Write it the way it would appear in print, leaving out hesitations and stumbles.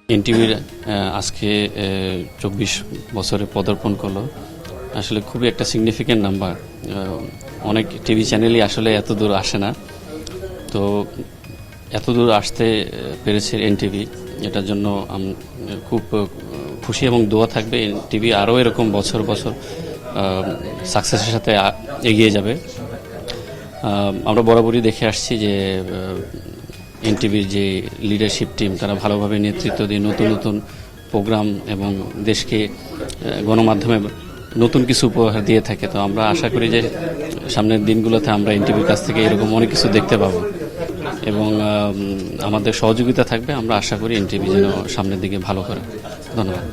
এনটিভির আজকে 24 বছরে পদার্পণ করলো, আসলে খুবই একটা সিগনিফিক্যান্ট নাম্বার। অনেক টিভি চ্যানেলই আসলে এত দূর আসে না, তো এত দূর আসতে পেরেছে এনটিভি, এটার জন্য খুব খুশি এবং দোয়া থাকবে এনটিভি আরও এরকম বছর বছর সাকসেসের সাথে এগিয়ে যাবে। আমরা বরাবরই দেখে আসছি যে এনটিভির যে লিডারশিপ টিম তারা ভালোভাবে নেতৃত্ব দিয়ে নতুন নতুন প্রোগ্রাম এবং দেশকে গণমাধ্যমে নতুন কিছু উপহার দিয়ে থাকে। তো আমরা আশা করি যে সামনের দিনগুলোতে আমরা এনটিভির কাছ থেকে এরকম অনেক কিছু দেখতে পাবো এবং আমাদের সহযোগিতা থাকবে। আমরা আশা করি এনটিভি যেন সামনের দিকে ভালো করে। ধন্যবাদ।